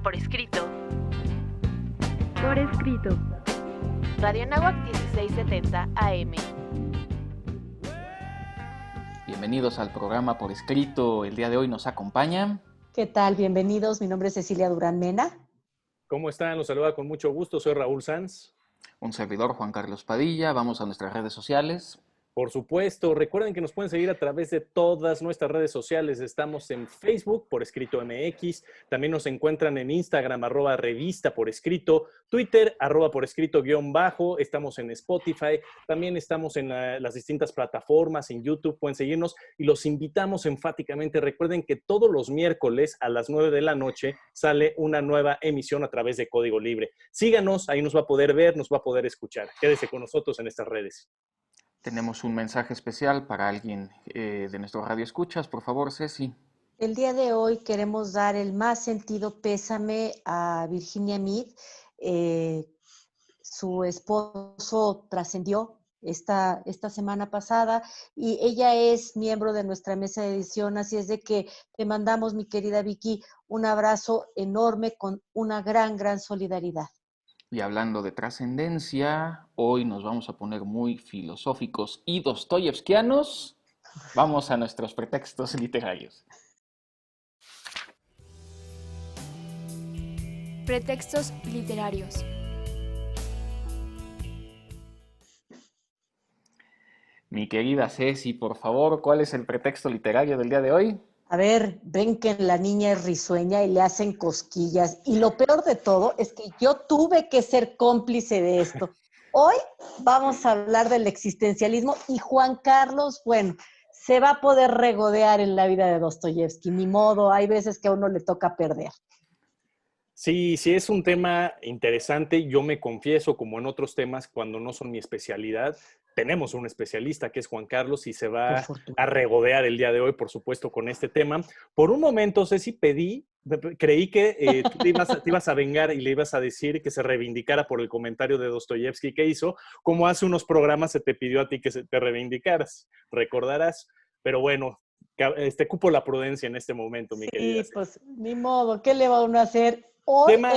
Por escrito. Por escrito. Radio Anáhuac 1670 AM. Bienvenidos al programa Por escrito. El día de hoy nos acompaña. ¿Qué tal? Bienvenidos. Mi nombre es Cecilia Durán Mena. ¿Cómo están? Los saluda con mucho gusto. Soy Raúl Sanz. Un servidor, Juan Carlos Padilla. Vamos a nuestras redes sociales. Por supuesto, recuerden que nos pueden seguir a través de todas nuestras redes sociales. Estamos en Facebook, Por Escrito MX. También nos encuentran en Instagram, @revista por escrito. Twitter, @por escrito _. Estamos en Spotify. También estamos en las distintas plataformas, en YouTube. Pueden seguirnos y los invitamos enfáticamente. Recuerden que todos los miércoles a las 9 de la noche sale una nueva emisión a través de Código Libre. Síganos, ahí nos va a poder ver, nos va a poder escuchar. Quédese con nosotros en estas redes. Tenemos un mensaje especial para alguien de nuestro radio escuchas. Por favor, Ceci. El día de hoy queremos dar el más sentido pésame a Virginia Meade. Su esposo trascendió esta semana pasada y ella es miembro de nuestra mesa de edición, así es de que te mandamos, mi querida Vicky, un abrazo enorme con una gran solidaridad. Y hablando de trascendencia, hoy nos vamos a poner muy filosóficos y dostoyevskianos. Vamos a nuestros pretextos literarios. Pretextos literarios. Mi querida Ceci, por favor, ¿cuál es el pretexto literario del día de hoy? A ver, ven que la niña es risueña y le hacen cosquillas. Y lo peor de todo es que yo tuve que ser cómplice de esto. Hoy vamos a hablar del existencialismo y Juan Carlos, bueno, se va a poder regodear en la vida de Dostoyevski. Ni modo, hay veces que a uno le toca perder. Sí, es un tema interesante. Yo me confieso, como en otros temas, cuando no son mi especialidad, tenemos un especialista que es Juan Carlos y se va a regodear el día de hoy, por supuesto, con este tema. Por un momento, Ceci, creí que tú te ibas a vengar y le ibas a decir que se reivindicara por el comentario de Dostoyevski que hizo, como hace unos programas se te pidió a ti que te reivindicaras, recordarás. Pero bueno, cupo la prudencia en este momento, mi querida. Sí, pues ni modo, ¿qué le va uno a hacer? Hoy Tema...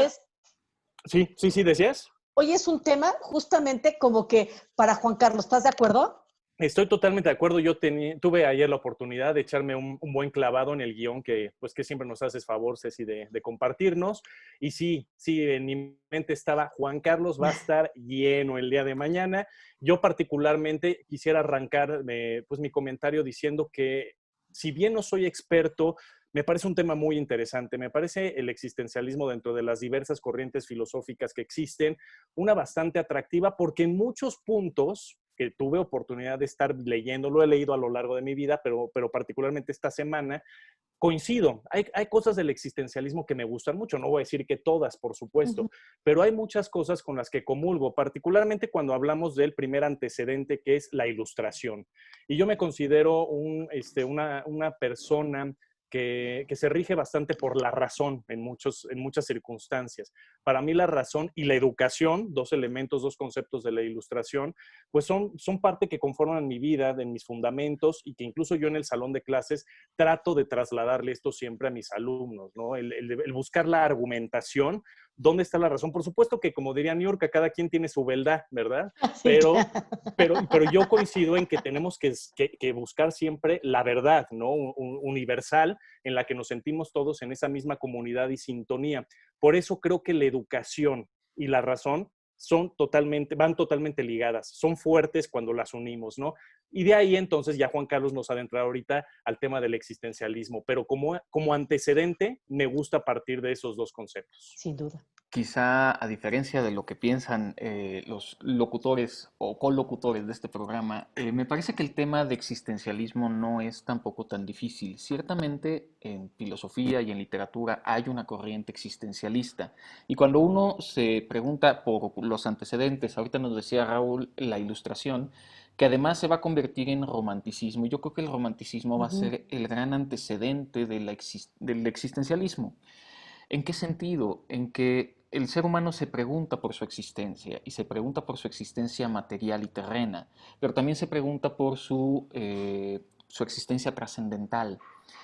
Sí, ¿decías? Hoy es un tema justamente como que para Juan Carlos, ¿estás de acuerdo? Estoy totalmente de acuerdo. Yo tuve ayer la oportunidad de echarme un buen clavado en el guión que siempre nos haces favor, Ceci, de compartirnos. Y sí, en mi mente estaba, Juan Carlos va a estar lleno el día de mañana. Yo particularmente quisiera arrancar mi comentario diciendo que si bien no soy experto, me parece un tema muy interesante. Me parece el existencialismo dentro de las diversas corrientes filosóficas que existen, una bastante atractiva porque en muchos puntos que tuve oportunidad de estar leyendo, lo he leído a lo largo de mi vida, pero particularmente esta semana, coincido. Hay cosas del existencialismo que me gustan mucho, no voy a decir que todas, por supuesto, pero hay muchas cosas con las que comulgo, particularmente cuando hablamos del primer antecedente que es la ilustración. Y yo me considero una persona que se rige bastante por la razón en muchas circunstancias. Para mí la razón y la educación, dos conceptos de la ilustración, pues son parte que conforman mi vida, de mis fundamentos y que incluso yo en el salón de clases trato de trasladarle esto siempre a mis alumnos, ¿no? El buscar la argumentación, ¿dónde está la razón? Por supuesto que, como diría New York, cada quien tiene su verdad, ¿verdad? Sí, pero yo coincido en que tenemos que buscar siempre la verdad, ¿no? Universal, en la que nos sentimos todos en esa misma comunidad y sintonía. Por eso creo que la educación y la razón van totalmente ligadas, son fuertes cuando las unimos, ¿no? Y de ahí entonces ya Juan Carlos nos adentra ahorita al tema del existencialismo, pero como antecedente me gusta partir de esos dos conceptos. Sin duda. Quizá a diferencia de lo que piensan los locutores o colocutores de este programa, me parece que el tema de existencialismo no es tampoco tan difícil. Ciertamente en filosofía y en literatura hay una corriente existencialista y cuando uno se pregunta por los antecedentes, ahorita nos decía Raúl la ilustración, que además se va a convertir en romanticismo y yo creo que el romanticismo va a ser el gran antecedente del existencialismo. ¿En qué sentido? En que el ser humano se pregunta por su existencia y se pregunta por su existencia material y terrena, pero también se pregunta por su existencia trascendental.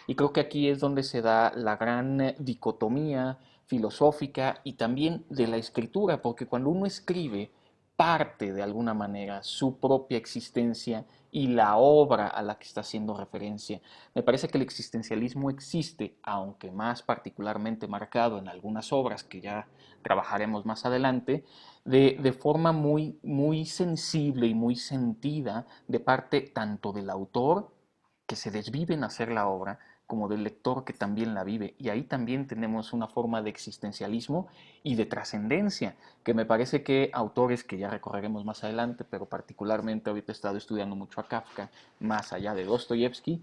Y creo que aquí es donde se da la gran dicotomía filosófica y también de la escritura, porque cuando uno escribe, parte de alguna manera su propia existencia y la obra a la que está haciendo referencia. Me parece que el existencialismo existe, aunque más particularmente marcado en algunas obras que ya trabajaremos más adelante, de forma muy sensible y muy sentida de parte tanto del autor, que se desvive en hacer la obra, como del lector que también la vive. Y ahí también tenemos una forma de existencialismo y de trascendencia, que me parece que autores que ya recorreremos más adelante, pero particularmente ahorita he estado estudiando mucho a Kafka, más allá de Dostoyevsky,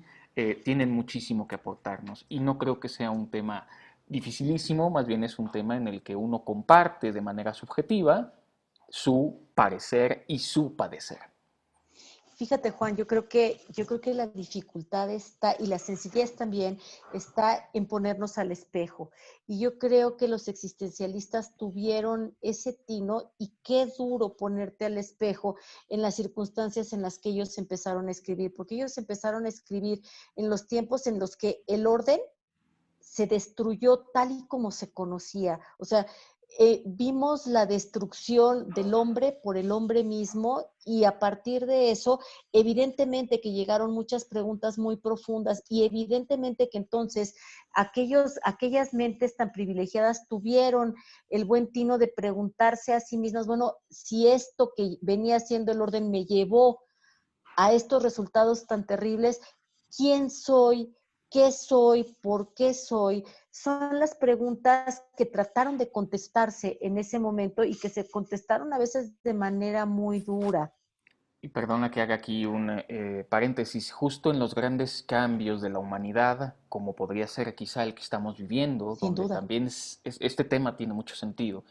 tienen muchísimo que aportarnos. Y no creo que sea un tema dificilísimo, más bien es un tema en el que uno comparte de manera subjetiva su parecer y su padecer. Fíjate, Juan, yo creo que la dificultad está, y la sencillez también, está en ponernos al espejo. Y yo creo que los existencialistas tuvieron ese tino, y qué duro ponerte al espejo en las circunstancias en las que ellos empezaron a escribir, porque ellos empezaron a escribir en los tiempos en los que el orden se destruyó tal y como se conocía. O sea, vimos la destrucción del hombre por el hombre mismo, y a partir de eso, evidentemente que llegaron muchas preguntas muy profundas, y evidentemente que entonces aquellas mentes tan privilegiadas tuvieron el buen tino de preguntarse a sí mismas, bueno, si esto que venía siendo el orden me llevó a estos resultados tan terribles, ¿quién soy? ¿Qué soy? ¿Por qué soy? Son las preguntas que trataron de contestarse en ese momento, y que se contestaron a veces de manera muy dura. Y perdona que haga aquí un paréntesis, justo en los grandes cambios de la humanidad, como podría ser quizá el que estamos viviendo, Sin donde duda. también este tema tiene mucho sentido.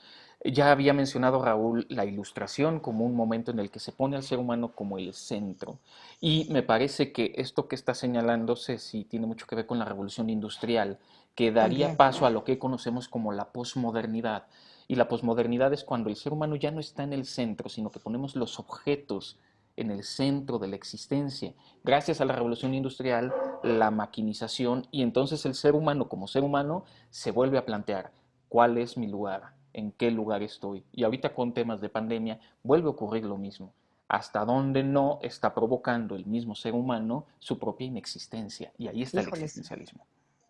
Ya había mencionado Raúl la ilustración como un momento en el que se pone al ser humano como el centro. Y me parece que esto que está señalándose sí tiene mucho que ver con la revolución industrial, que daría También. paso a lo que conocemos como la posmodernidad. Y la posmodernidad es cuando el ser humano ya no está en el centro, sino que ponemos los objetos en el centro de la existencia. Gracias a la revolución industrial, la maquinización, y entonces el ser humano como ser humano se vuelve a plantear cuál es mi lugar, en qué lugar estoy. Y ahorita con temas de pandemia vuelve a ocurrir lo mismo. Hasta dónde no está provocando el mismo ser humano su propia inexistencia. Y ahí está el Híjoles, existencialismo.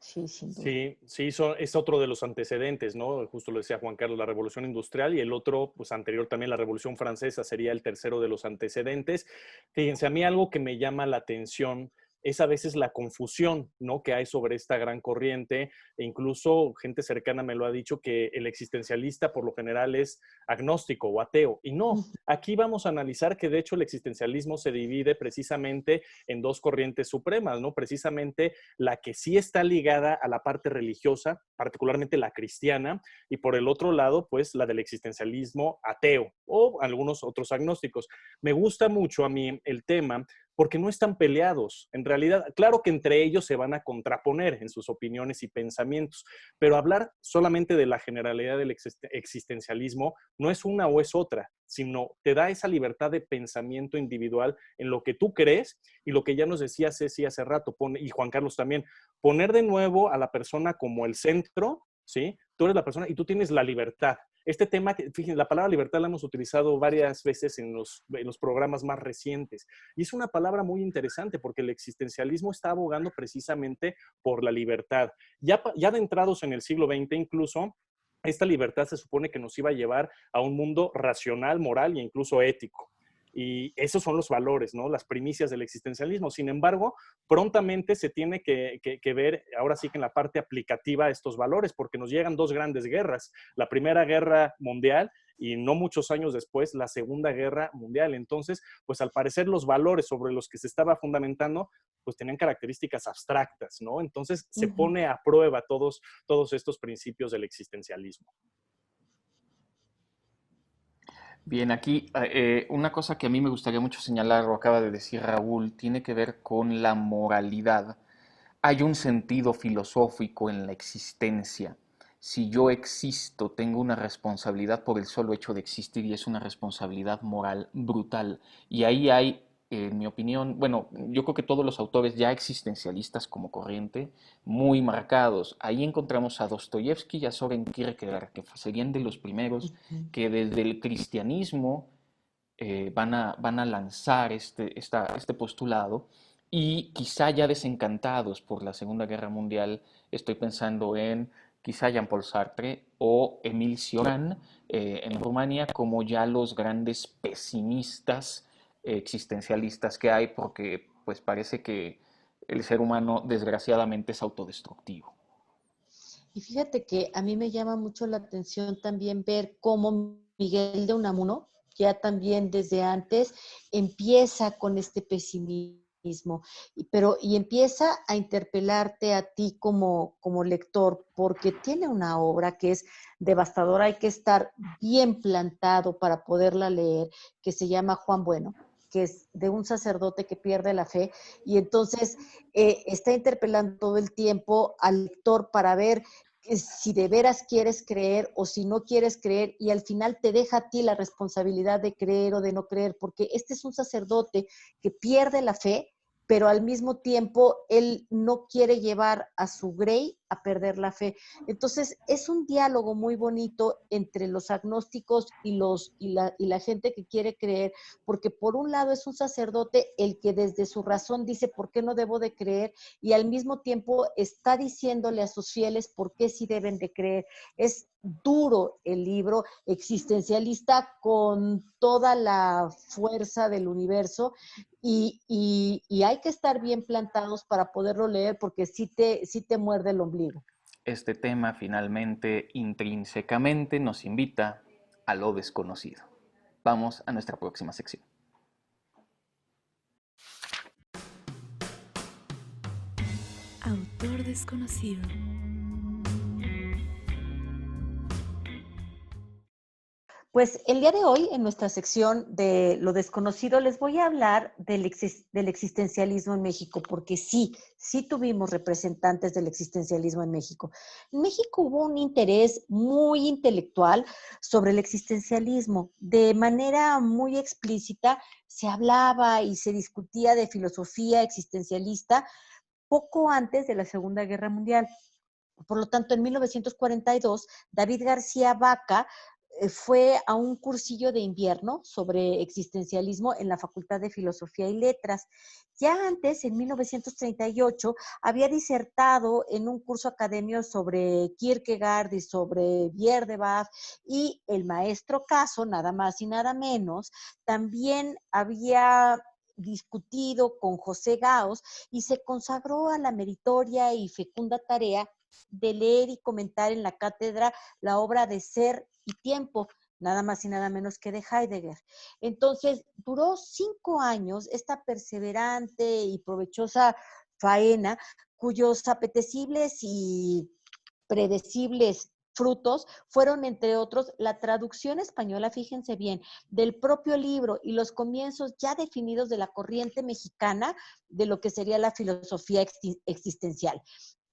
sí, sin duda. Sí, sí, es otro de los antecedentes, ¿no? Justo lo decía Juan Carlos, la Revolución Industrial, y el otro, pues anterior también, la Revolución Francesa, sería el tercero de los antecedentes. Fíjense, a mí algo que me llama la atención es a veces la confusión, ¿no?, que hay sobre esta gran corriente, e incluso gente cercana me lo ha dicho, que el existencialista por lo general es agnóstico o ateo, y no. Aquí vamos a analizar que de hecho el existencialismo se divide precisamente en dos corrientes supremas, ¿no? Precisamente la que sí está ligada a la parte religiosa, particularmente la cristiana, y por el otro lado, pues la del existencialismo ateo o algunos otros agnósticos. Me gusta mucho a mí el tema porque no están peleados. En realidad, claro que entre ellos se van a contraponer en sus opiniones y pensamientos, pero hablar solamente de la generalidad del existencialismo no es una o es otra, sino te da esa libertad de pensamiento individual en lo que tú crees, y lo que ya nos decía Ceci hace rato, y Juan Carlos también, poner de nuevo a la persona como el centro, ¿sí? Tú eres la persona y tú tienes la libertad. Este tema, fíjense, la palabra libertad la hemos utilizado varias veces en los programas más recientes, y es una palabra muy interesante porque el existencialismo está abogando precisamente por la libertad. Ya adentrados en el siglo XX incluso, esta libertad se supone que nos iba a llevar a un mundo racional, moral e incluso ético. Y esos son los valores, ¿no? Las primicias del existencialismo. Sin embargo, prontamente se tiene que ver, ahora sí que en la parte aplicativa, estos valores, porque nos llegan dos grandes guerras. La Primera Guerra Mundial y no muchos años después, la Segunda Guerra Mundial. Entonces, pues al parecer los valores sobre los que se estaba fundamentando, pues tenían características abstractas, ¿no? Entonces se pone a prueba todos estos principios del existencialismo. Bien, aquí una cosa que a mí me gustaría mucho señalar, lo acaba de decir Raúl, tiene que ver con la moralidad. Hay un sentido filosófico en la existencia. Si yo existo, tengo una responsabilidad por el solo hecho de existir, y es una responsabilidad moral brutal. Y ahí hay en mi opinión, bueno, yo creo que todos los autores ya existencialistas como corriente, muy marcados. Ahí encontramos a Dostoyevsky y a Soren Kierkegaard, que serían de los primeros Ujú. que desde el cristianismo van a lanzar este postulado, y quizá ya desencantados por la Segunda Guerra Mundial, estoy pensando en quizá Jean-Paul Sartre o Emil Cioran en Rumania, como ya los grandes pesimistas existencialistas que hay, porque pues parece que el ser humano desgraciadamente es autodestructivo. Y fíjate que a mí me llama mucho la atención también ver cómo Miguel de Unamuno, ya también desde antes, empieza con este pesimismo, y empieza a interpelarte a ti como lector, porque tiene una obra que es devastadora, hay que estar bien plantado para poderla leer, que se llama Juan Bueno, que es de un sacerdote que pierde la fe, y entonces está interpelando todo el tiempo al lector para ver si de veras quieres creer o si no quieres creer, y al final te deja a ti la responsabilidad de creer o de no creer, porque este es un sacerdote que pierde la fe, pero al mismo tiempo él no quiere llevar a su grey a perder la fe. Entonces es un diálogo muy bonito entre los agnósticos y la gente que quiere creer, porque por un lado es un sacerdote el que desde su razón dice por qué no debo de creer, y al mismo tiempo está diciéndole a sus fieles por qué sí deben de creer. Es duro el libro, existencialista con toda la fuerza del universo, y hay que estar bien plantados para poderlo leer, porque sí te muerde el ombligo. Este tema finalmente, intrínsecamente, nos invita a lo desconocido. Vamos a nuestra próxima sección. Autor desconocido. Pues el día de hoy, en nuestra sección de lo desconocido, les voy a hablar del existencialismo en México, porque sí tuvimos representantes del existencialismo en México. En México hubo un interés muy intelectual sobre el existencialismo. De manera muy explícita se hablaba y se discutía de filosofía existencialista poco antes de la Segunda Guerra Mundial. Por lo tanto, en 1942, David García Vaca fue a un cursillo de invierno sobre existencialismo en la Facultad de Filosofía y Letras. Ya antes, en 1938, había disertado en un curso académico sobre Kierkegaard y sobre Bierderbaf, y el maestro Caso, nada más y nada menos, también había discutido con José Gauss y se consagró a la meritoria y fecunda tarea de leer y comentar en la cátedra la obra de Ser y Tiempo, nada más y nada menos que de Heidegger. Entonces, duró 5 años esta perseverante y provechosa faena, cuyos apetecibles y predecibles frutos fueron, entre otros, la traducción española, fíjense bien, del propio libro y los comienzos ya definidos de la corriente mexicana de lo que sería la filosofía existencial.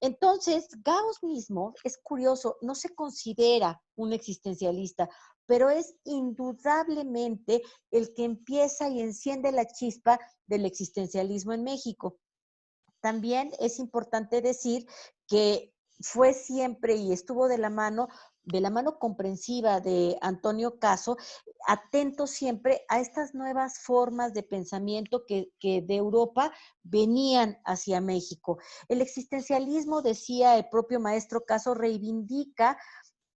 Entonces, Gauss mismo, es curioso, no se considera un existencialista, pero es indudablemente el que empieza y enciende la chispa del existencialismo en México. También es importante decir que fue siempre y estuvo de la mano comprensiva de Antonio Caso, atento siempre a estas nuevas formas de pensamiento que de Europa venían hacia México. El existencialismo, decía el propio maestro Caso, reivindica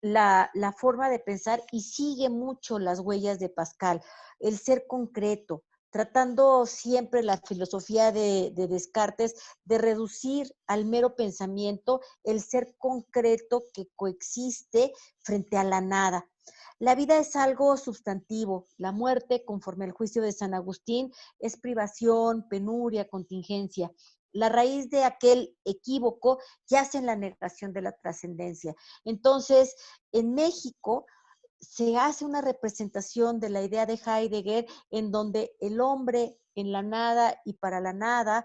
la forma de pensar y sigue mucho las huellas de Pascal, el ser concreto, tratando siempre la filosofía de Descartes de reducir al mero pensamiento el ser concreto que coexiste frente a la nada. La vida es algo sustantivo, la muerte, conforme al juicio de San Agustín, es privación, penuria, contingencia. La raíz de aquel equívoco yace en la negación de la trascendencia. Entonces, en México se hace una representación de la idea de Heidegger en donde el hombre en la nada y para la nada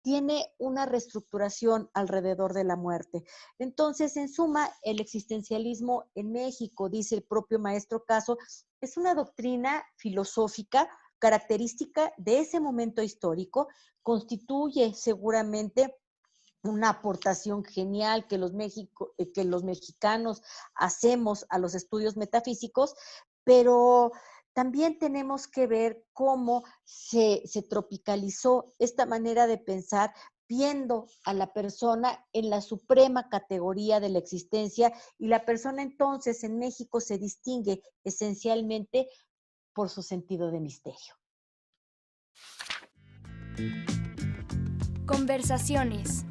tiene una reestructuración alrededor de la muerte. Entonces, en suma, el existencialismo en México, dice el propio maestro Caso, es una doctrina filosófica característica de ese momento histórico, constituye seguramente una aportación genial que que los mexicanos hacemos a los estudios metafísicos, pero también tenemos que ver cómo se tropicalizó esta manera de pensar viendo a la persona en la suprema categoría de la existencia, y la persona entonces en México se distingue esencialmente por su sentido de misterio. Conversaciones.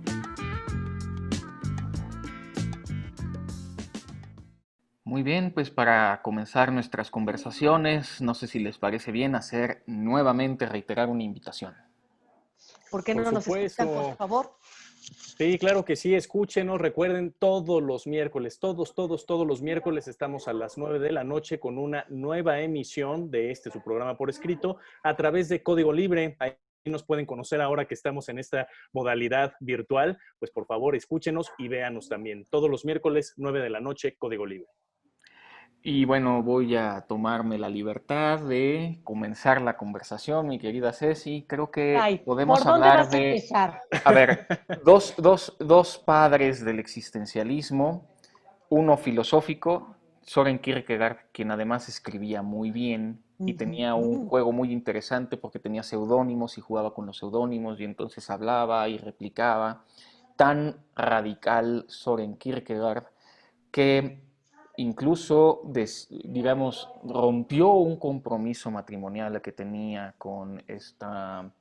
Muy bien, pues para comenzar nuestras conversaciones, no sé si les parece bien hacer nuevamente, reiterar una invitación. ¿Por qué Por no nos escuchan, por supuesto. favor? Sí, claro que sí, escúchenos, recuerden, todos los miércoles, todos los miércoles estamos a las 9 de la noche con una nueva emisión de su programa por escrito a través de Código Libre. Ahí nos pueden conocer ahora que estamos en esta modalidad virtual. Pues por favor, escúchenos y véanos también. Todos los miércoles, 9 de la noche, Código Libre. Y bueno, voy a tomarme la libertad de comenzar la conversación, mi querida Ceci. Creo que Ay, podemos ¿por dónde hablar vas a de, empezar? a ver, dos padres del existencialismo, uno filosófico, Soren Kierkegaard, quien además escribía muy bien y tenía un Ujú. juego muy interesante porque tenía seudónimos y jugaba con los seudónimos y entonces hablaba y replicaba. Tan radical Soren Kierkegaard que incluso, digamos, rompió un compromiso matrimonial que tenía con esta,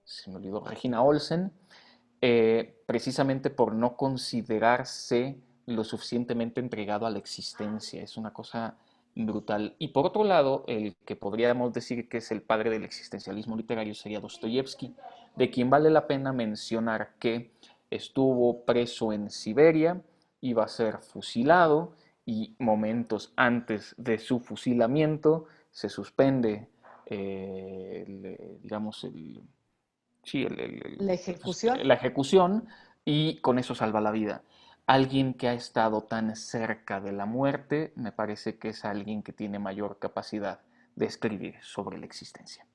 se me olvidó, Regina Olsen, precisamente por no considerarse lo suficientemente entregado a la existencia. Es una cosa brutal. Y por otro lado, el que podríamos decir que es el padre del existencialismo literario sería Dostoyevsky, de quien vale la pena mencionar que estuvo preso en Siberia, iba a ser fusilado y momentos antes de su fusilamiento se suspende, digamos, sí, La ejecución. la ejecución, y con eso salva la vida. Alguien que ha estado tan cerca de la muerte, me parece que es alguien que tiene mayor capacidad de escribir sobre la existencia.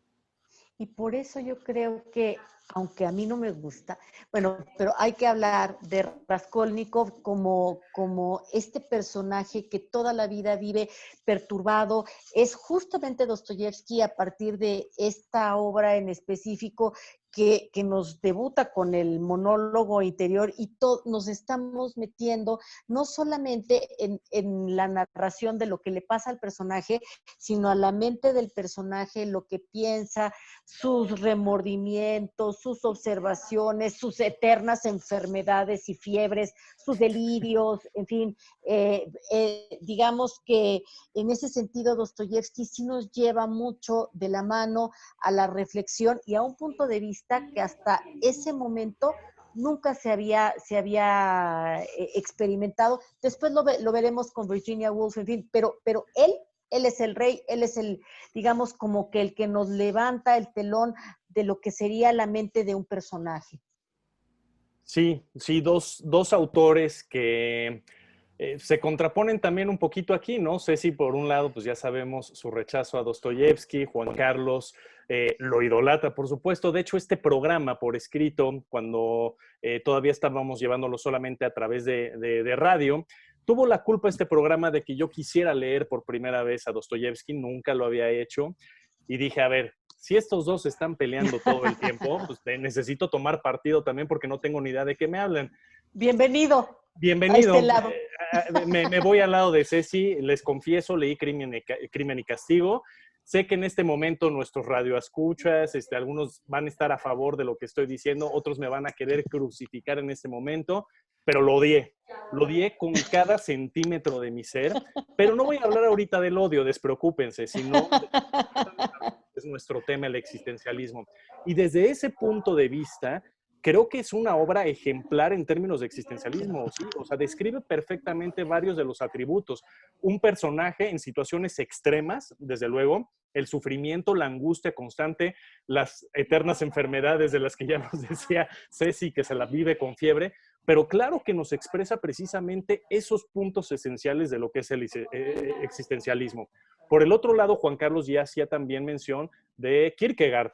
Y por eso yo creo que, aunque a mí no me gusta, bueno, pero hay que hablar de Raskolnikov como este personaje que toda la vida vive perturbado. Es justamente Dostoyevsky, a partir de esta obra en específico, que nos debuta con el monólogo interior, y nos estamos metiendo no solamente en la narración de lo que le pasa al personaje, sino a la mente del personaje, lo que piensa, sus remordimientos, sus observaciones, sus eternas enfermedades y fiebres, sus delirios, en fin. Digamos que en ese sentido Dostoyevsky sí nos lleva mucho de la mano a la reflexión y a un punto de vista que hasta ese momento nunca se había experimentado. Después lo veremos con Virginia Woolf, en fin, pero él es el rey, él es digamos, como que el que nos levanta el telón de lo que sería la mente de un personaje. Sí, dos autores que se contraponen también un poquito aquí, ¿no? Ceci, por un lado, pues ya sabemos su rechazo a Dostoyevsky, Juan Carlos lo idolatra, por supuesto. De hecho, este programa por escrito, cuando todavía estábamos llevándolo solamente a través de radio, tuvo la culpa este programa de que yo quisiera leer por primera vez a Dostoyevsky, nunca lo había hecho, y dije, a ver, si estos dos están peleando todo el tiempo, pues necesito tomar partido también porque no tengo ni idea de qué me hablan. Bienvenido. Bienvenido. A este lado. Me voy al lado de Ceci. Les confieso, leí Crimen y Castigo. Sé que en este momento nuestros radioescuchas, algunos van a estar a favor de lo que estoy diciendo, otros me van a querer crucificar en este momento, pero lo odié. Lo odié con cada centímetro de mi ser, pero no voy a hablar ahorita del odio, despreocúpense, sino es nuestro tema, el existencialismo. Y desde ese punto de vista, creo que es una obra ejemplar en términos de existencialismo, ¿sí? O sea, describe perfectamente varios de los atributos. Un personaje en situaciones extremas, desde luego, el sufrimiento, la angustia constante, las eternas enfermedades de las que ya nos decía Ceci, que se la vive con fiebre, pero claro que nos expresa precisamente esos puntos esenciales de lo que es el existencialismo. Por el otro lado, Juan Carlos ya hacía también mención de Kierkegaard,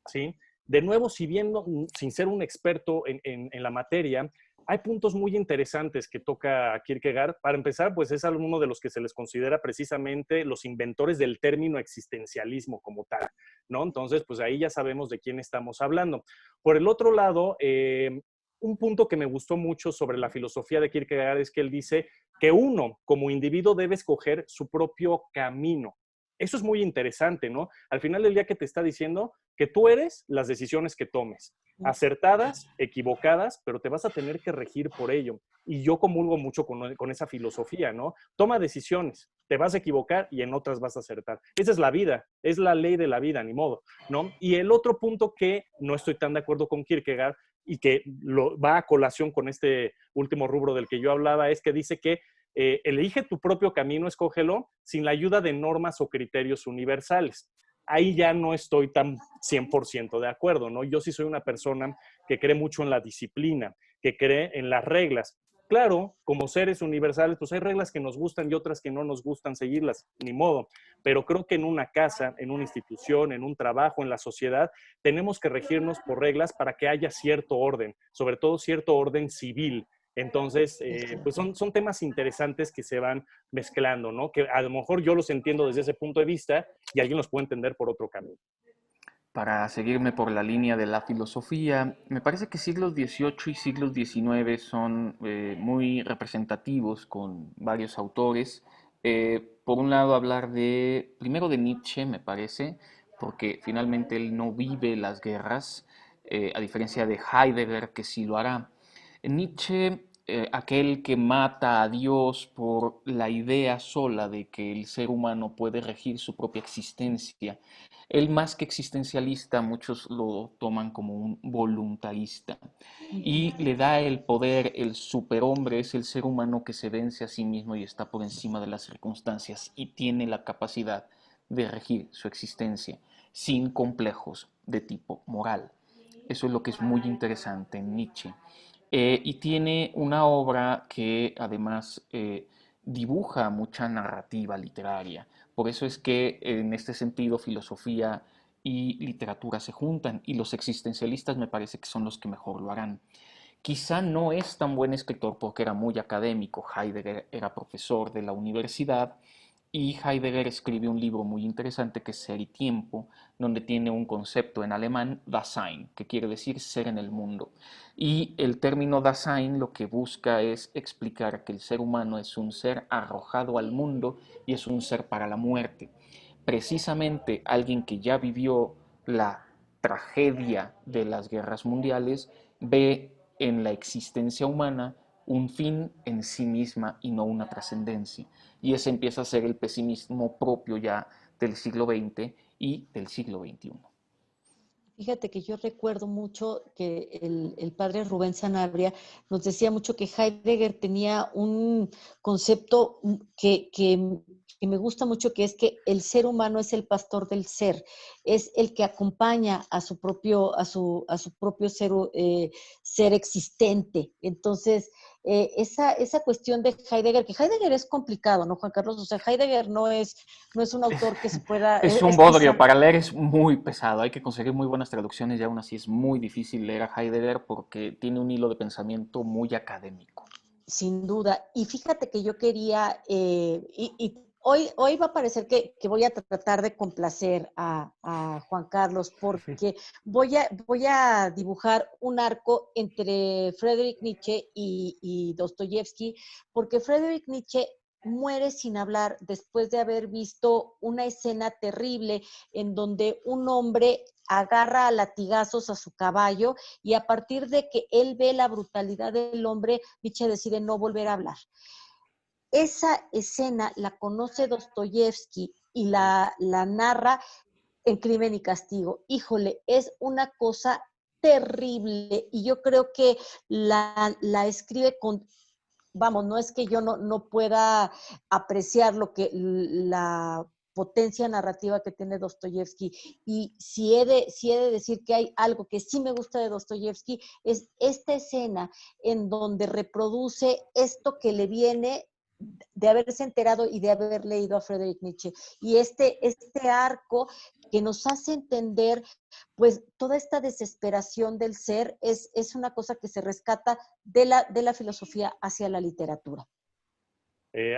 ¿sí? De nuevo, si bien sin ser un experto en la materia, hay puntos muy interesantes que toca Kierkegaard. Para empezar, pues es uno de los que se les considera precisamente los inventores del término existencialismo como tal, ¿no? Entonces, pues ahí ya sabemos de quién estamos hablando. Por el otro lado, un punto que me gustó mucho sobre la filosofía de Kierkegaard es que él dice que uno, como individuo, debe escoger su propio camino. Eso es muy interesante, ¿no? Al final del día que te está diciendo que tú eres las decisiones que tomes, acertadas, equivocadas, pero te vas a tener que regir por ello. Y yo comulgo mucho con esa filosofía, ¿no? Toma decisiones, te vas a equivocar y en otras vas a acertar. Esa es la vida, es la ley de la vida, ni modo, ¿no? Y el otro punto que no estoy tan de acuerdo con Kierkegaard y que va a colación con este último rubro del que yo hablaba, es que dice que elige tu propio camino, escógelo, sin la ayuda de normas o criterios universales. Ahí ya no estoy tan 100% de acuerdo, ¿no? Yo sí soy una persona que cree mucho en la disciplina, que cree en las reglas. Claro, como seres universales, pues hay reglas que nos gustan y otras que no nos gustan seguirlas, ni modo. Pero creo que en una casa, en una institución, en un trabajo, en la sociedad, tenemos que regirnos por reglas para que haya cierto orden, sobre todo cierto orden civil. Entonces, pues son temas interesantes que se van mezclando, ¿no? Que a lo mejor yo los entiendo desde ese punto de vista y alguien los puede entender por otro camino. Para seguirme por la línea de la filosofía, me parece que siglos XVIII y siglos XIX son muy representativos con varios autores. Por un lado, hablar primero de Nietzsche, me parece, porque finalmente él no vive las guerras, a diferencia de Heidegger, que sí lo hará. Nietzsche, aquel que mata a Dios por la idea sola de que el ser humano puede regir su propia existencia. Él más que existencialista, muchos lo toman como un voluntarista y le da el poder, el superhombre es el ser humano que se vence a sí mismo y está por encima de las circunstancias y tiene la capacidad de regir su existencia sin complejos de tipo moral. Eso es lo que es muy interesante en Nietzsche. Y tiene una obra que además dibuja mucha narrativa literaria. Por eso es que en este sentido filosofía y literatura se juntan y los existencialistas me parece que son los que mejor lo harán. Quizá no es tan buen escritor porque era muy académico. Heidegger era profesor de la universidad y Heidegger escribe un libro muy interesante que es Ser y Tiempo, donde tiene un concepto en alemán, Dasein, que quiere decir ser en el mundo. Y el término Dasein lo que busca es explicar que el ser humano es un ser arrojado al mundo y es un ser para la muerte. Precisamente alguien que ya vivió la tragedia de las guerras mundiales ve en la existencia humana un fin en sí misma y no una trascendencia. Y ese empieza a ser el pesimismo propio ya del siglo XX y del siglo XXI. Fíjate que yo recuerdo mucho que el padre Rubén Sanabria nos decía mucho que Heidegger tenía un concepto que me gusta mucho, que es que el ser humano es el pastor del ser, es el que acompaña a su propio ser, ser existente. Entonces, esa cuestión de Heidegger, que Heidegger es complicado, ¿no, Juan Carlos? O sea, Heidegger no es un autor que se pueda... Es un bodrio, para leer es muy pesado, hay que conseguir muy buenas traducciones y aún así es muy difícil leer a Heidegger porque tiene un hilo de pensamiento muy académico. Sin duda. Y fíjate que yo quería, hoy va a parecer que voy a tratar de complacer a Juan Carlos porque voy a dibujar un arco entre Friedrich Nietzsche y Dostoyevsky, porque Friedrich Nietzsche muere sin hablar después de haber visto una escena terrible en donde un hombre agarra a latigazos a su caballo y a partir de que él ve la brutalidad del hombre, Nietzsche decide no volver a hablar. Esa escena la conoce Dostoyevsky y la narra en Crimen y Castigo. Híjole, es una cosa terrible y yo creo que la escribe con... Vamos, no es que yo no pueda apreciar lo que la potencia narrativa que tiene Dostoyevsky. Y si he de decir que hay algo que sí me gusta de Dostoyevsky, es esta escena en donde reproduce esto que le viene de haberse enterado y de haber leído a Friedrich Nietzsche. Y este arco que nos hace entender, pues, toda esta desesperación del ser es una cosa que se rescata de la filosofía hacia la literatura.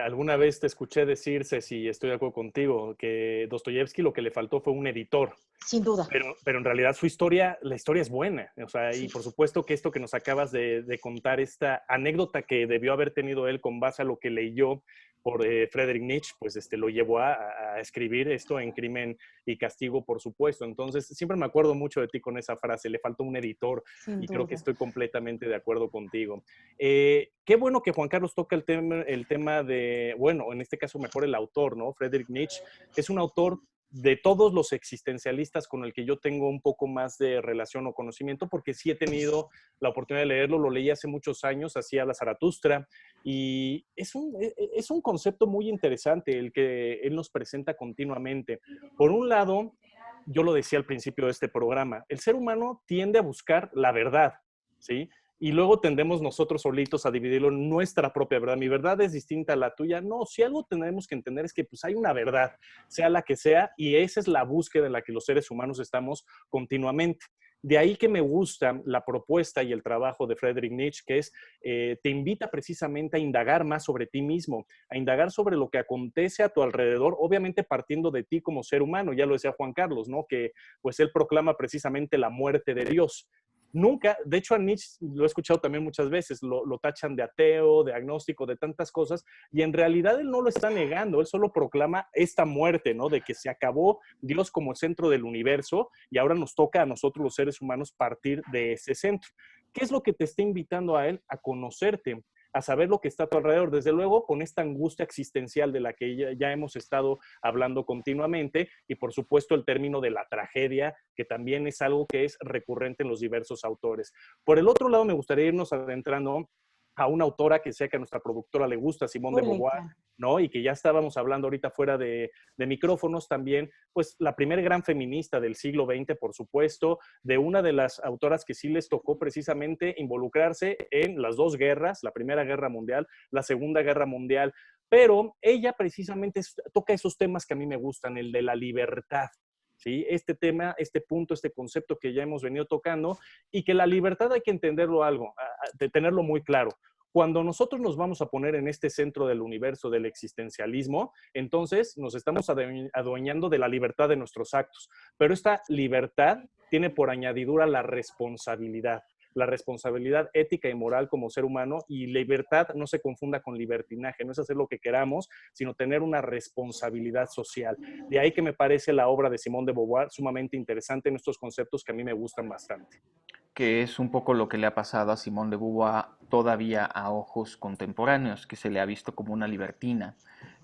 Alguna vez te escuché decir, Ceci, estoy de acuerdo contigo, que Dostoyevsky lo que le faltó fue un editor. Sin duda. Pero en realidad la historia es buena. O sea, Sí. y por supuesto que esto que nos acabas de contar, esta anécdota que debió haber tenido él con base a lo que leyó por Friedrich Nietzsche, pues lo llevó a escribir esto en Crimen y Castigo, por supuesto. Entonces, siempre me acuerdo mucho de ti con esa frase, le faltó un editor, Sin y creo que duda. estoy completamente de acuerdo contigo. Qué bueno que Juan Carlos toca el tema de, bueno, en este caso mejor el autor, ¿no? Friedrich Nietzsche es un autor de todos los existencialistas con el que yo tengo un poco más de relación o conocimiento, porque sí he tenido la oportunidad de leerlo, lo leí hace muchos años, hacía la Zaratustra, y es un concepto muy interesante el que él nos presenta continuamente. Por un lado, yo lo decía al principio de este programa, el ser humano tiende a buscar la verdad, ¿sí? Y luego tendemos nosotros solitos a dividirlo en nuestra propia verdad. Mi verdad es distinta a la tuya. No, si algo tenemos que entender es que pues hay una verdad, sea la que sea, y esa es la búsqueda en la que los seres humanos estamos continuamente. De ahí que me gusta la propuesta y el trabajo de Friedrich Nietzsche, que es, te invita precisamente a indagar más sobre ti mismo, a indagar sobre lo que acontece a tu alrededor, obviamente partiendo de ti como ser humano. Ya lo decía Juan Carlos, ¿no? Que pues él proclama precisamente la muerte de Dios. Nunca, de hecho a Nietzsche lo he escuchado también muchas veces, lo tachan de ateo, de agnóstico, de tantas cosas, y en realidad él no lo está negando, él solo proclama esta muerte, ¿no? De que se acabó Dios como centro del universo y ahora nos toca a nosotros los seres humanos partir de ese centro. ¿Qué es lo que te está invitando a él? A conocerte, a saber lo que está a tu alrededor, desde luego con esta angustia existencial de la que ya hemos estado hablando continuamente, y por supuesto el término de la tragedia, que también es algo que es recurrente en los diversos autores. Por el otro lado, me gustaría irnos adentrando a una autora que sé que a nuestra productora le gusta, Simone de Beauvoir, ¿no? Y que ya estábamos hablando ahorita fuera de micrófonos también, pues la primera gran feminista del siglo XX, por supuesto, de una de las autoras que sí les tocó precisamente involucrarse en las dos guerras, la Primera Guerra Mundial, la Segunda Guerra Mundial, pero ella precisamente toca esos temas que a mí me gustan, el de la libertad, ¿sí? Este tema, este punto, este concepto que ya hemos venido tocando, y que la libertad hay que entenderlo de tenerlo muy claro. Cuando nosotros nos vamos a poner en este centro del universo del existencialismo, entonces nos estamos adueñando de la libertad de nuestros actos. Pero esta libertad tiene por añadidura la responsabilidad ética y moral como ser humano, y libertad no se confunda con libertinaje, no es hacer lo que queramos, sino tener una responsabilidad social. De ahí que me parece la obra de Simone de Beauvoir sumamente interesante en estos conceptos que a mí me gustan bastante. Que es un poco lo que le ha pasado a Simone de Beauvoir todavía a ojos contemporáneos, que se le ha visto como una libertina,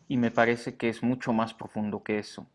y me parece que es mucho más profundo que eso.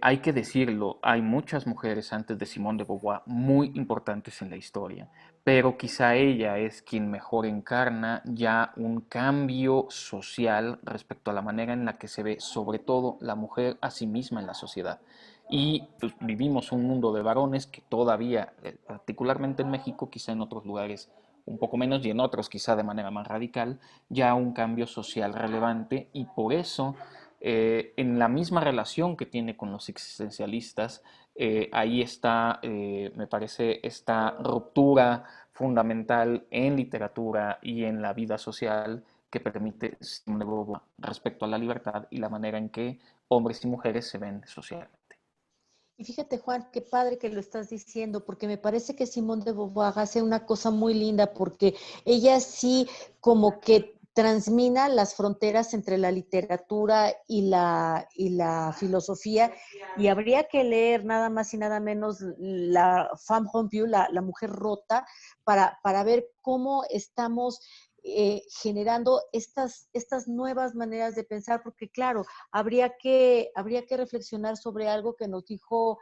Hay que decirlo, hay muchas mujeres antes de Simone de Beauvoir muy importantes en la historia, pero quizá ella es quien mejor encarna ya un cambio social respecto a la manera en la que se ve sobre todo la mujer a sí misma en la sociedad. Y pues, vivimos un mundo de varones que todavía, particularmente en México, quizá en otros lugares un poco menos y en otros quizá de manera más radical, ya un cambio social relevante, y por eso en la misma relación que tiene con los existencialistas, ahí está, me parece, esta ruptura fundamental en literatura y en la vida social que permite Simone de Beauvoir respecto a la libertad y la manera en que hombres y mujeres se ven socialmente. Y fíjate, Juan, qué padre que lo estás diciendo, porque me parece que Simone de Beauvoir hace una cosa muy linda, porque ella sí como que transmina las fronteras entre la literatura y la filosofía, y habría que leer nada más y nada menos la Femme rompue, la mujer rota, para ver cómo estamos generando estas nuevas maneras de pensar, porque claro, habría que reflexionar sobre algo que nos dijo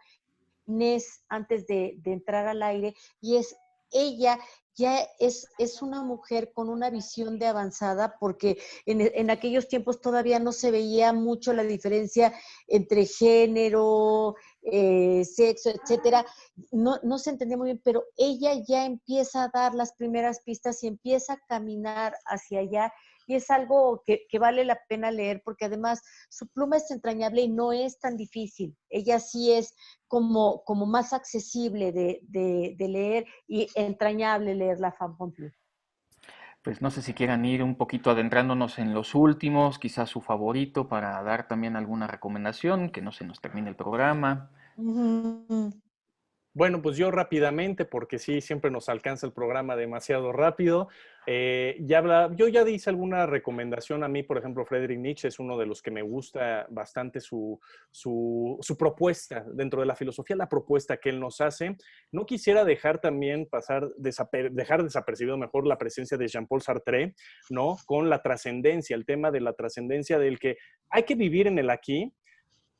Inés antes de entrar al aire, y es ella ya es una mujer con una visión de avanzada, porque en aquellos tiempos todavía no se veía mucho la diferencia entre género, sexo, etcétera. No se entendía muy bien, pero ella ya empieza a dar las primeras pistas y empieza a caminar hacia allá. Y es algo que vale la pena leer porque además su pluma es entrañable y no es tan difícil. Ella sí es como más accesible de leer y entrañable leer la Femme Pompier. Pues no sé si quieran ir un poquito adentrándonos en los últimos, quizás su favorito, para dar también alguna recomendación, que no se nos termine el programa. Ujú. Bueno, pues yo rápidamente, porque sí, siempre nos alcanza el programa demasiado rápido. Yo ya hice alguna recomendación. A mí, por ejemplo, Friedrich Nietzsche es uno de los que me gusta bastante su propuesta dentro de la filosofía, la propuesta que él nos hace. No quisiera dejar también dejar desapercibido mejor la presencia de Jean-Paul Sartre, ¿no? Con la trascendencia, el tema de la trascendencia del que hay que vivir en el aquí.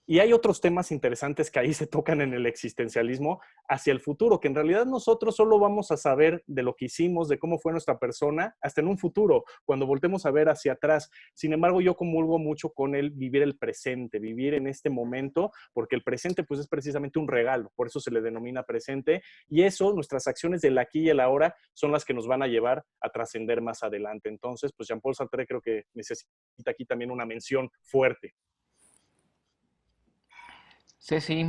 Y hay otros temas interesantes que ahí se tocan en el existencialismo hacia el futuro, que en realidad nosotros solo vamos a saber de lo que hicimos, de cómo fue nuestra persona, hasta en un futuro, cuando voltemos a ver hacia atrás. Sin embargo, yo comulgo mucho con el vivir el presente, vivir en este momento, porque el presente pues es precisamente un regalo, por eso se le denomina presente, y eso, nuestras acciones del aquí y el ahora, son las que nos van a llevar a trascender más adelante. Entonces, pues Jean-Paul Sartre creo que necesita aquí también una mención fuerte. Ceci,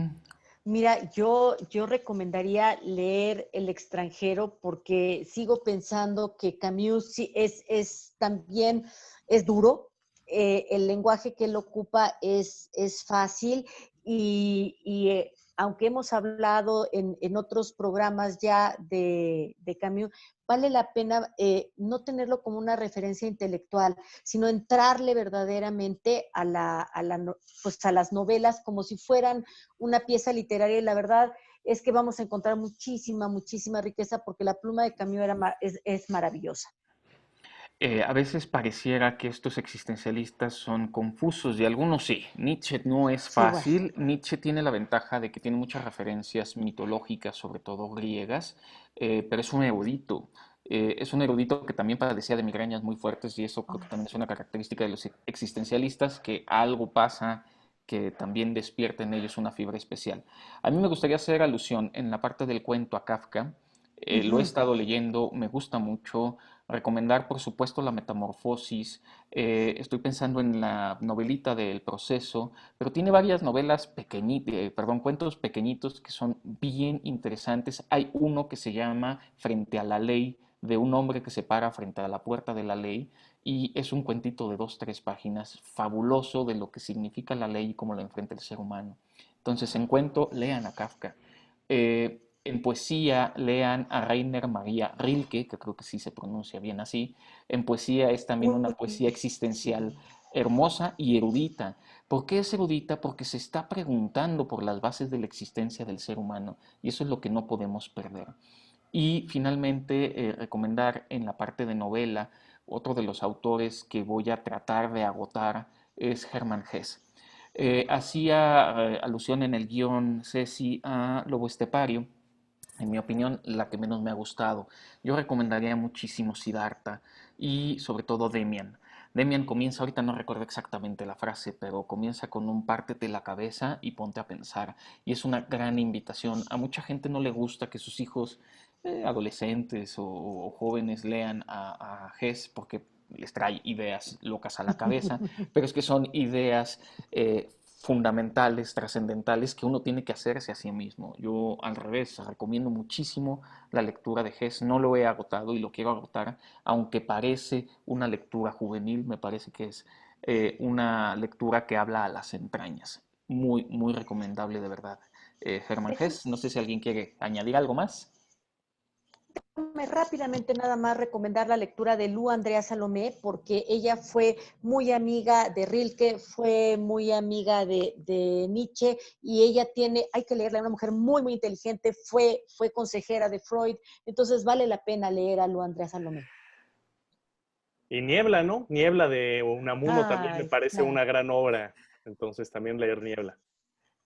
Mira, yo recomendaría leer El extranjero porque sigo pensando que Camus sí es también, es duro, el lenguaje que él ocupa es fácil y aunque hemos hablado en otros programas ya de Camus, vale la pena no tenerlo como una referencia intelectual, sino entrarle verdaderamente pues a las novelas como si fueran una pieza literaria y la verdad es que vamos a encontrar muchísima riqueza porque la pluma de Camus es maravillosa. a veces pareciera que estos existencialistas son confusos y algunos sí. Nietzsche no es Sí, bueno. fácil. Nietzsche tiene la ventaja de que tiene muchas referencias mitológicas, sobre todo griegas, pero es un erudito. Es un erudito que también padecía de migrañas muy fuertes y eso creo que también es una característica de los existencialistas, que algo pasa que también despierta en ellos una fibra especial. A mí me gustaría hacer alusión en la parte del cuento a Kafka. Lo he Uh-huh. estado leyendo, me gusta mucho. Recomendar, por supuesto, La Metamorfosis. Estoy pensando en la novelita del Proceso, pero tiene varias novelas pequeñitas, perdón, cuentos pequeñitos que son bien interesantes. Hay uno que se llama Frente a la Ley, de un hombre que se para frente a la puerta de la ley, y es un cuentito de 2, 3 páginas, fabuloso de lo que significa la ley y cómo la enfrenta el ser humano. Entonces, en cuento, lean a Kafka. En poesía, lean a Rainer Maria Rilke, que creo que sí se pronuncia bien así. En poesía es también una poesía Sí. existencial hermosa y erudita. ¿Por qué es erudita? Porque se está preguntando por las bases de la existencia del ser humano, y eso es lo que no podemos perder. Y finalmente, recomendar en la parte de novela, otro de los autores que voy a tratar de agotar es Hermann Hesse. Hacía alusión en el guión Ceci a Lobo Estepario, en mi opinión, la que menos me ha gustado. Yo recomendaría muchísimo Siddhartha y sobre todo Demian. Demian comienza, ahorita no recuerdo exactamente la frase, pero comienza con un pártete la cabeza y ponte a pensar. Y es una gran invitación. A mucha gente no le gusta que sus hijos, adolescentes o jóvenes, lean a Hess porque les trae ideas locas a la cabeza, pero es que son ideas fundamentales, trascendentales, que uno tiene que hacerse a sí mismo. Yo al revés, recomiendo muchísimo la lectura de Hess, no lo he agotado y lo quiero agotar, aunque parece una lectura juvenil, me parece que es una lectura que habla a las entrañas. Muy recomendable de verdad. Hermann Hess, no sé si alguien quiere añadir algo más. Déjame rápidamente nada más recomendar la lectura de Lu Andrea Salomé, porque ella fue muy amiga de Rilke, fue muy amiga de Nietzsche, y ella tiene, hay que leerla, una mujer muy inteligente, fue consejera de Freud, entonces vale la pena leer a Lu Andrea Salomé. Y Niebla, ¿no? Niebla de Unamuno también me Ay, parece claro. una gran obra. Entonces también leer Niebla.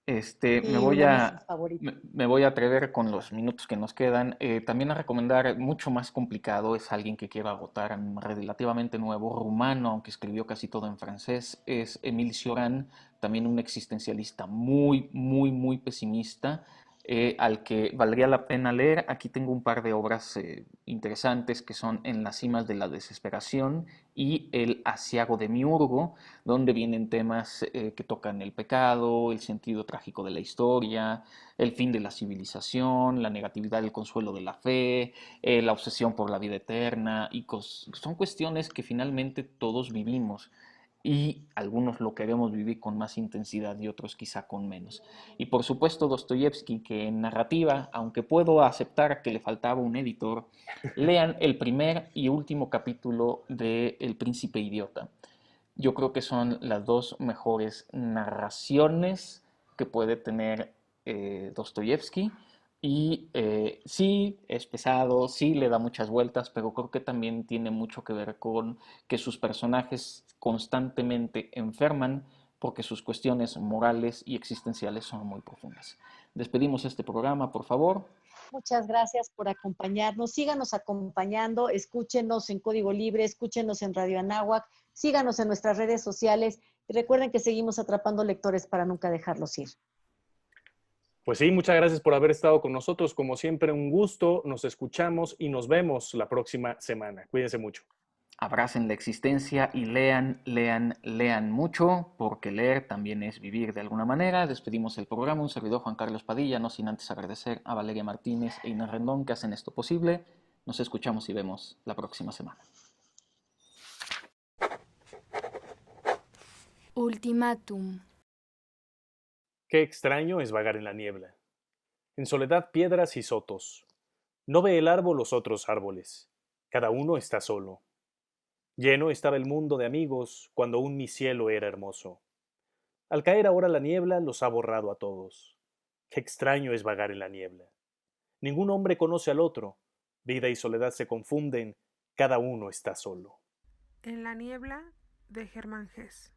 Me Sí, voy una de mis a, favoritas. me voy a atrever con los minutos que nos quedan. También a recomendar, mucho más complicado, es alguien que quiero agotar, relativamente nuevo, rumano, aunque escribió casi todo en francés, es Émile Cioran, también un existencialista muy, muy, muy pesimista, al que valdría la pena leer. Aquí tengo un par de obras interesantes que son En las cimas de la desesperación y El aciago de Miurgo, donde vienen temas que tocan el pecado, el sentido trágico de la historia, el fin de la civilización, la negatividad del consuelo de la fe, la obsesión por la vida eterna, y son cuestiones que finalmente todos vivimos y algunos lo queremos vivir con más intensidad y otros quizá con menos. Y por supuesto Dostoyevsky, que en narrativa, aunque puedo aceptar que le faltaba un editor, lean el primer y último capítulo de El Príncipe Idiota. Yo creo que son las dos mejores narraciones que puede tener Dostoyevsky. Y sí, es pesado, sí le da muchas vueltas, pero creo que también tiene mucho que ver con que sus personajes constantemente enferman porque sus cuestiones morales y existenciales son muy profundas. Despedimos este programa, por favor. Muchas gracias por acompañarnos. Síganos acompañando, escúchenos en Código Libre, escúchenos en Radio Anáhuac, síganos en nuestras redes sociales y recuerden que seguimos atrapando lectores para nunca dejarlos ir. Pues sí, muchas gracias por haber estado con nosotros. Como siempre, un gusto. Nos escuchamos y nos vemos la próxima semana. Cuídense mucho. Abracen la existencia y lean, lean, lean mucho, porque leer también es vivir de alguna manera. Despedimos el programa, un servidor Juan Carlos Padilla, no sin antes agradecer a Valeria Martínez e Inés Rendón que hacen esto posible. Nos escuchamos y vemos la próxima semana. Ultimátum. Qué extraño es vagar en la niebla. En soledad piedras y sotos. No ve el árbol los otros árboles. Cada uno está solo. Lleno estaba el mundo de amigos cuando aún mi cielo era hermoso. Al caer ahora la niebla los ha borrado a todos. Qué extraño es vagar en la niebla. Ningún hombre conoce al otro. Vida y soledad se confunden. Cada uno está solo. En la niebla de Germán Gess.